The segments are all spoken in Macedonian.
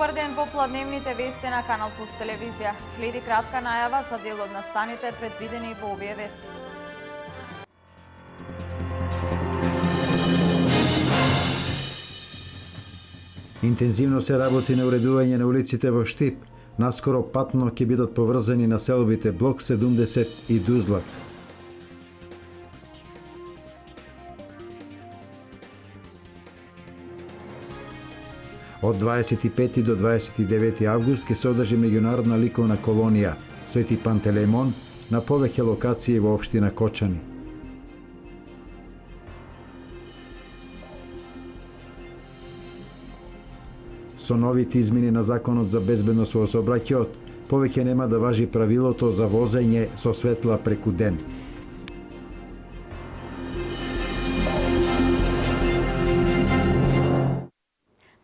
Добар ден во пладневните вести на Канал Плюс телевизија. Следи кратка најава за дел од настаните предвидени во овие вести. Интензивно се работи на уредување на улиците во Штип. Наскоро патно ќе бидат поврзани населбите Блок 70 и Дузлак. Од 25 до 29 август ќе се одржи меѓународна ликовна колонија Свети Пантелеймон на повеќе локации во општина Кочани. Со новите измени на Законот за безбедност во сообраќајот, повеќе нема да важи правилото за возење со светла преку ден.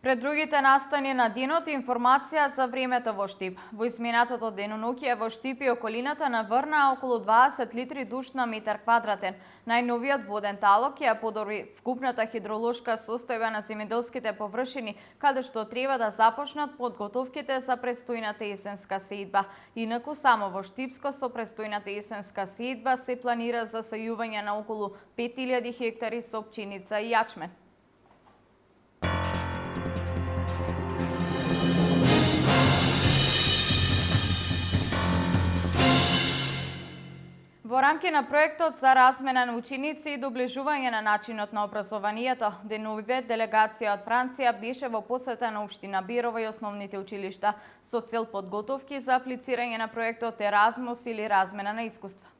Пред другите настани на денот информација за времето во Штип. Во изминатото денонокие во Штип и околината наврнаа околу 20 литри душ на метар квадратен. Најновиот воден талок ја подобри вкупната хидролошка состојба на земјоделските површини, каде што треба да започнат подготовките за престојната есенска сејдба. Инаку само во Штипско со престојната есенска сејдба се планира за сејување на околу 5000 хектари со пченица и јачмен. Во рамки на проектот за размена на ученици и доближување на начинот на образованието, деновиве делегација од Франција беше во посета на општина Берово и основните училишта со цел подготовки за аплицирање на проектот Еразмус или размена на искуства.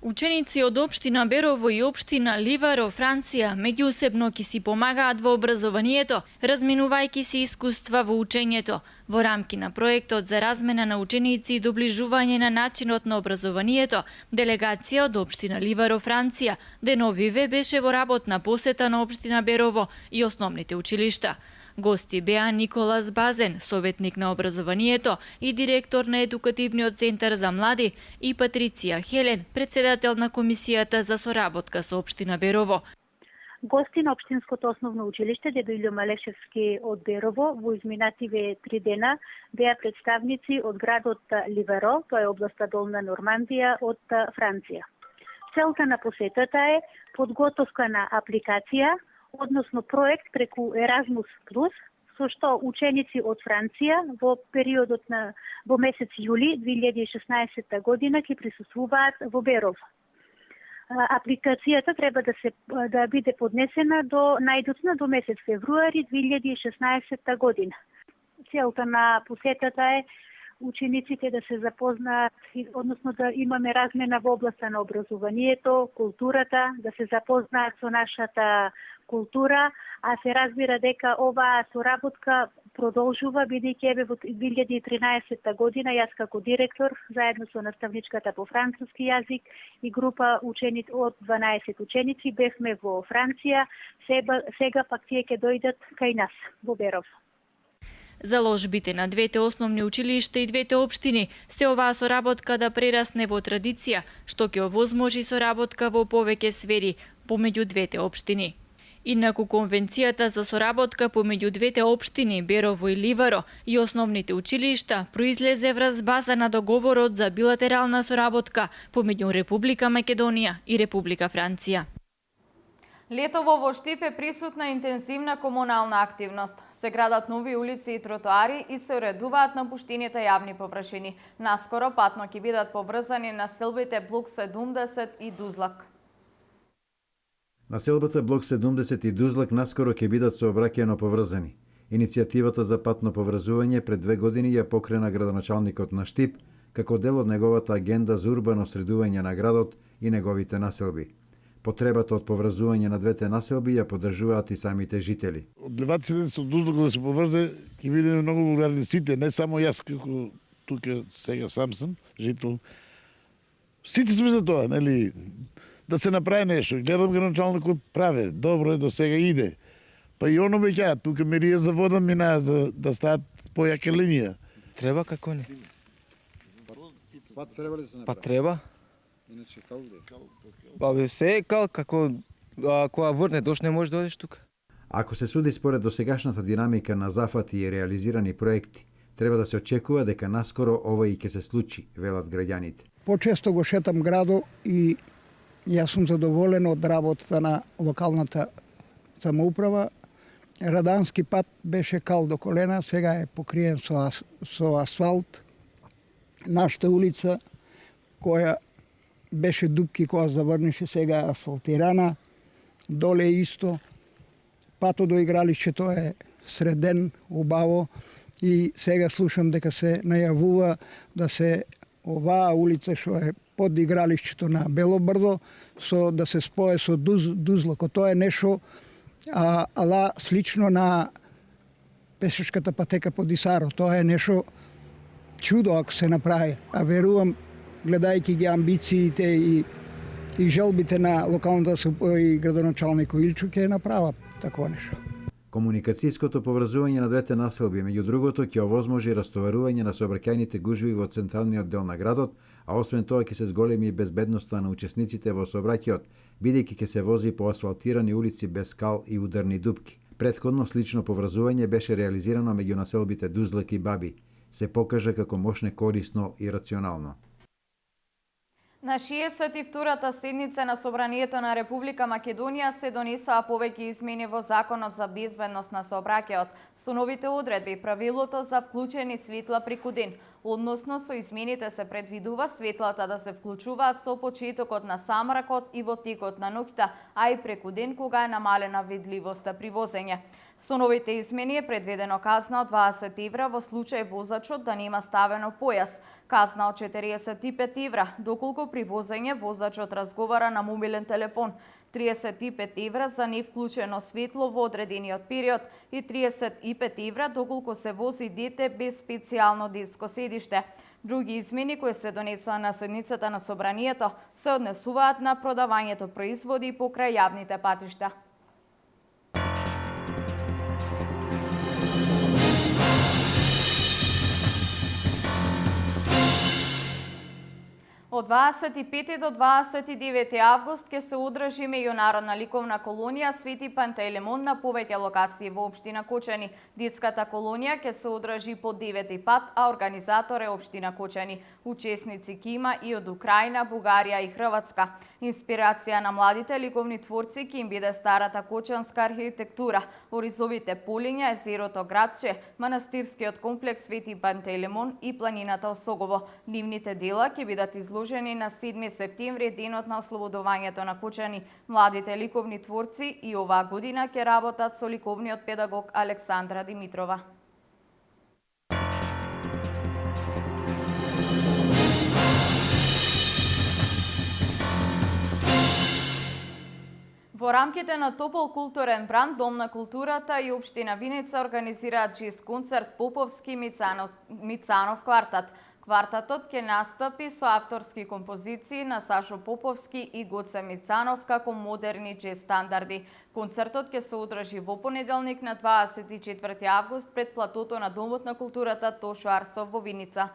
Ученици од општина Берово и општина Ливаро, Франција, меѓусебно ќе си помагаат во образованието, разменувајќи се искуства во учењето. Во рамки на проектот за размена на ученици и доближување на начинот на образованието, делегација од општина Ливаро, Франција, деновиве беше во работна посета на општина Берово и основните училишта. Гости беа Николас Базен, советник на образованието и директор на Едукативниот центар за млади, и Патриција Хелен, председател на комисијата за соработка со општина Берово. Гости на Општинското основно училиште Дедо Илјо Малешевски од Берово во изминативе 3 дена беа представници од градот Ливаро, тоа е областа Долна Нормандија од Франција. Целта на посетата е подготовка на апликација, односно проект преку Еразмус Плюс, со што ученици од Франција во периодот во месец јули 2016 година ќе присуствуваат во Берово. Апликацијата треба да биде поднесена најдоцна до месец февруари 2016 година. Целта на посетата е учениците да се запознаат, односно да имаме размена во областа на образованието, културата, да се запознаат со нашата култура, а се разбира дека оваа соработка продолжува, бидејќи еве во 2013 година јас како директор, заедно со наставничката по француски јазик и група ученици од 12 ученици бевме во Франција, сега пак тие ќе дојдат кај нас во Берово. Заложбите на двете основни училишта и двете општини се оваа соработка да прерасне во традиција, што ќе овозможи соработка во повеќе сфери помеѓу двете општини. Инаку конвенцијата за соработка помеѓу двете општини Берово и Ливаро и основните училишта произлезе врз база на договорот за билатерална соработка помеѓу Република Македонија и Република Франција. Летово во Штип е присутна интензивна комунална активност. Се градат нови улици и тротоари и се уредуваат напуштените јавни површини. Наскоро патно ќе бидат поврзани населбите Блок 70 и Дузлак. Населбата Блок 70 и Дузлак наскоро ќе бидат сообраќајно поврзани. Иницијативата за патно поврзување пред 2 години ја покрена градоначалникот на Штип како дел од неговата агенда за урбано средување на градот и неговите населби. Потребата од поврзување на двете населби ја поддржуваат и самите жители. Од леваците со Дузлак да се поврзе ќе биде многу благодарни сите, не само јас како тука сега сам сум жител. Сите сме за тоа, нели? Да се направи нешто. Гледам градоначалникот праве, добро е, до сега иде. Па и оно беќа, тука мерија за вода мина за да стават појака линија. Треба како не? Пат треба ли да се направи? Па треба. Иначе кал де? Бе се е кал, како кога врне дошт не можеш да одиш тука. Ако се суди според досегашната динамика на зафати и реализирани проекти, треба да се очекува дека наскоро ова и ќе се случи, велат граѓаните. Почесто го шетам градо и јас сум задоволен од работата на локалната самоуправа. Радански пат беше кал до колена, сега е покриен со асфалт. Нашата улица, која беше дупки која заврнеше, сега е асфалтирана. Доле исто. Патот до игралишчето е среден, убаво и сега слушам дека се најавува да се оваа улица што е под игралишчето на Белобрдо да се спое со Дузлако. Тоа е нешто ала слично на пешачката патека под Исаро. Тоа е нешто чудо ако се направи. А верувам, гледајќи ги амбициите и желбите на локалната и градоначалник Илчу ќе направат такво нешто. Комуникацијското поврзување на двете населби, меѓу другото, ќе овозможи растоварување на сообраќајните гужви во централниот дел на градот, а освен тоа ќе се зголеми и безбедноста на учесниците во сообраќајот, бидејќи ќе се вози по асфалтирани улици без скал и ударни дупки. Претходно слично поврзување беше реализирано меѓу населбите Дузлак и Баби. Се покажа како мощне корисно и рационално. На 62-та седница на Собранието на Република Македонија се донесоа повеќе измени во Законот за безбедност на сообраќајот, со новите одредби правилото за вклучени светла преку ден, односно со измените се предвидува светлата да се вклучуваат со почетокот на самракот и во текот на ноќта, а и преку ден кога е намалена видливоста при возење. Со новите измени е предвидено казна од 20 евра во случај возачот да нема ставено појас, казна од 45 евра, доколку при возење возачот разговара на мобилен телефон, 35 евра за невклучено светло во одредениот период и 35 евра доколку се вози дете без специјално детско седиште. Други измени кои се донесоа на седницата на Собранието се однесуваат на продавањето производи покрај јавните патишта. Од 25 до 29 август ќе се одржи меѓународна ликовна колонија Свети Пантелеймон на повеќе локации во општина Кочани. Детската колонија ќе се одржи по 9 пат, а организатор е општина Кочани. Учесници ќе има и од Украина, Бугарија и Хрватска. Инспирација на младите ликовни творци ќе им биде старата кочанска архитектура, оризовите полиња, езерото Градче, манастирскиот комплекс Свети Пантелеймон и планината Осогово. Нивните дела ќе бидат изложени на 7 септември, денот на ослободувањето на Кочани. Младите ликовни творци и оваа година ќе работат со ликовниот педагог Александра Димитрова. Во рамките на топол културен бранд, Дом на културата и општина Виница организираат джез концерт Поповски Мицанов квартат. Квартатот ќе настапи со авторски композиции на Сашо Поповски и Гоце Мицанов како модерни джез стандарди. Концертот ќе се одржи во понеделник на 24 август пред платото на Домот на културата Тошо Арсов во Виница.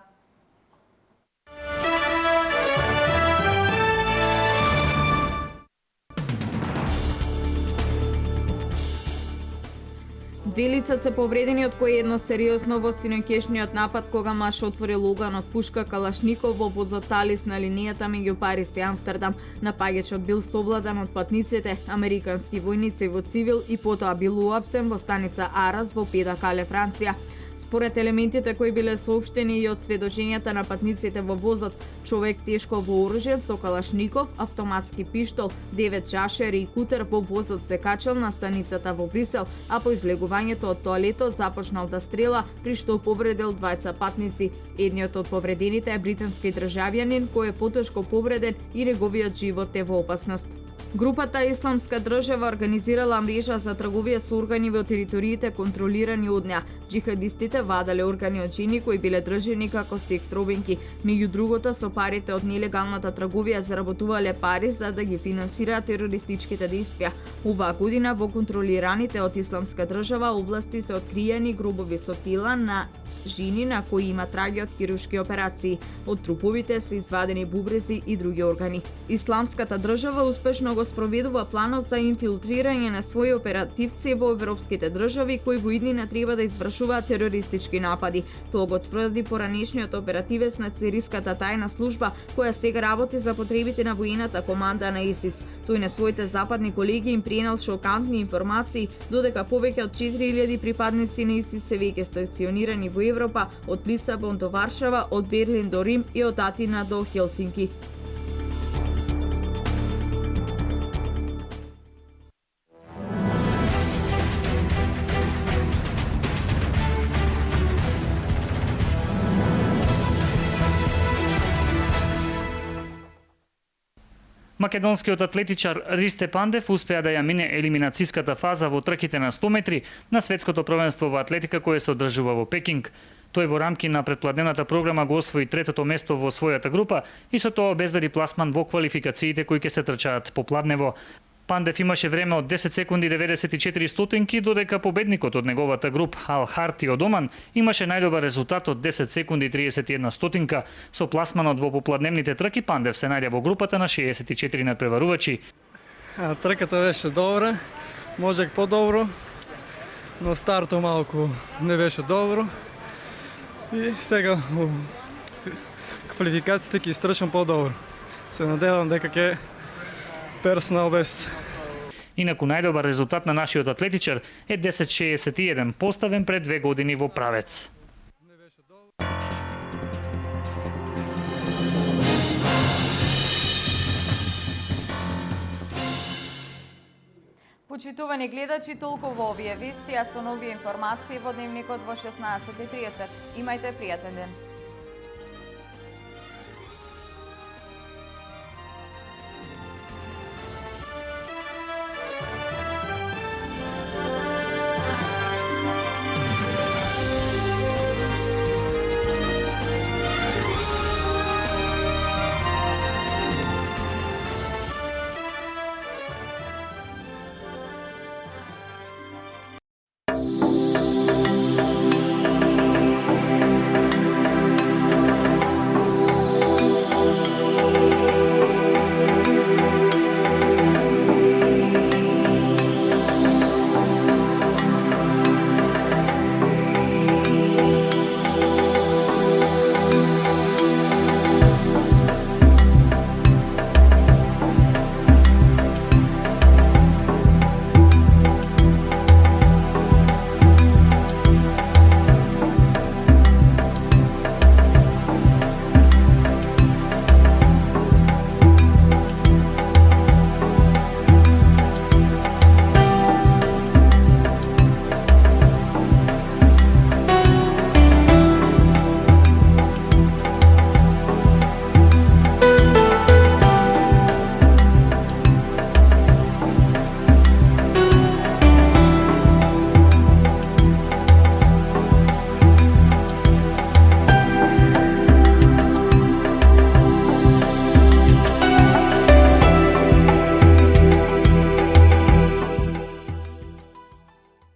Две лица се повредени, од кои едно сериозно во синоќешниот напад кога маж отворил оган од пушка Калашников во возот Талис на линијата меѓу Париз и Амстердам. Напаѓачот бил совладан од патниците, американски војници во цивил и потоа бил уапсен во станица Арас во Педа-Кале, Франција. Според елементите кои биле соопштени и од сведочењата на патниците во возот, човек тешко вооружен со Калашников, автоматски пиштол, 9 чашери и кутер во возот се качал на станицата во Брисел, а по излегувањето од тоалетот започнал да стрела, при што повредил двајца патници. Едниот од повредените е британски државјанин кој е потешко повреден и неговиот живот е во опасност. Групата Исламска држава организирала мрежа за трговија со органи во териториите контролирани од неа. Джихадистите вадале органи од жени кои биле држени како секс робинки. Меѓу другото, со парите од нелегалната трговија заработувале пари за да ги финансираат терористичките действија. Оваа година во контролираните од Исламска држава области се откриени гробови со тела на жени на кои има траги од хируршки операции. Од труповите се извадени бубрези и други органи. Исламската држава успешно го спроведува планот за инфилтрирање на своји оперативци во европските држави кои во иднина треба да извршуваат терористички напади. Тоа го тврди поранешниот оперативец на сириската тајна служба која сега работи за потребите на воената команда на ИСИС. Тој на своите западни колеги им приенал шокантни информации додека повеќе од 4000 припадници на ИСИС се веќе стационирани во Европа, од Лисабон до Варшава, од Берлин до Рим и од Атина до Хелсинки. Македонскиот атлетичар Ристе Пандев успеа да ја мине елиминацијската фаза во трките на 100 метри на светското првенство во атлетика кое се одржува во Пекинг. Тој во рамки на претпладнената програма го освои третото место во својата група и со тоа обезбеди пласман во квалификациите кои ќе се трчаат по Пладнево. Пандев имаше време од 10 секунди 94 стотинки, додека победникот од неговата груп Ал Харти од Оман имаше најдобар резултат од 10 секунди 31 стотинка. Со пласманот во попладневните трки Пандев се најде во групата на 64 надпреварувачи. Трката беше добра, можех по-добро, но старто малку не беше добро. И сега во квалификациите ќе истрчам по-добро. Се надевам дека ќе перснал без. Инаку најдобар резултат на нашиот атлетичар е 10.61, поставен пред 2 години во правец. Почитувани гледачи, толку во овие вести, а со нови информации во дневникот во 16:30. Имајте пријатен ден.